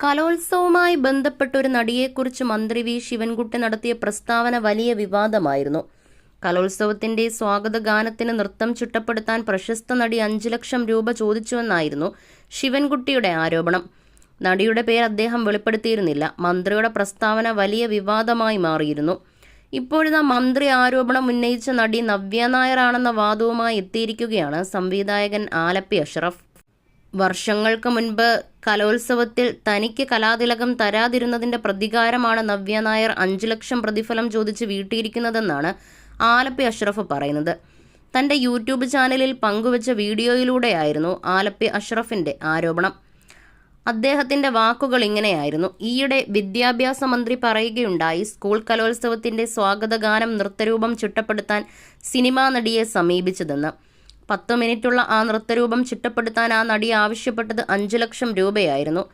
കലോത്സവവുമായി ബന്ധപ്പെട്ടൊരു നടിയെക്കുറിച്ച് മന്ത്രി വി ശിവൻകുട്ടി നടത്തിയ പ്രസ്താവന വലിയ വിവാദമായിരുന്നു. കലോത്സവത്തിന്റെ സ്വാഗത ഗാനത്തിന് നൃത്തം ചിട്ടപ്പെടുത്താൻ പ്രശസ്ത നടി 5 ലക്ഷം രൂപ ചോദിച്ചുവെന്നായിരുന്നു ശിവൻകുട്ടിയുടെ ആരോപണം. നടിയുടെ പേര് അദ്ദേഹം വെളിപ്പെടുത്തിയിരുന്നില്ല. മന്ത്രിയുടെ പ്രസ്താവന വലിയ വിവാദമായി മാറിയിരുന്നു. ഇപ്പോഴിതാ മന്ത്രി ആരോപണം ഉന്നയിച്ച നടി നവ്യ നായരാണെന്ന വാദവുമായി എത്തിയിരിക്കുകയാണ് സംവിധായകൻ ആലപ്പി അഷ്റഫ്. വർഷങ്ങൾക്ക് മുൻപ് കലോത്സവത്തിൽ തനിക്ക് കലാതിലകം തരാതിരുന്നതിന്റെ പ്രതികാരമാണ് നവ്യ നായർ 5 ലക്ഷം പ്രതിഫലം ചോദിച്ച് വീട്ടിയിരിക്കുന്നതെന്നാണ് ആലപ്പി അഷ്റഫ് പറയുന്നത്. തന്റെ യൂട്യൂബ് ചാനലിൽ പങ്കുവച്ച വീഡിയോയിലൂടെയായിരുന്നു ആലപ്പി അഷ്റഫിന്റെ ആരോപണം. അദ്ദേഹത്തിന്റെ വാക്കുകൾ ഇങ്ങനെയായിരുന്നു: ഈയിടെ വിദ്യാഭ്യാസ മന്ത്രി പറയുകയുണ്ടായി, സ്കൂൾ കലോത്സവത്തിന്റെ സ്വാഗതഗാനം നൃത്തരൂപം ചിട്ടപ്പെടുത്താൻ സിനിമാ നടിയെ സമീപിച്ചതെന്ന്. 10 മിനിറ്റുള്ള ആ നൃത്തരൂപം ചിട്ടപ്പെടുത്താൻ ആ നടി ആവശ്യപ്പെട്ടത് 5 ലക്ഷം രൂപയായിരുന്നു.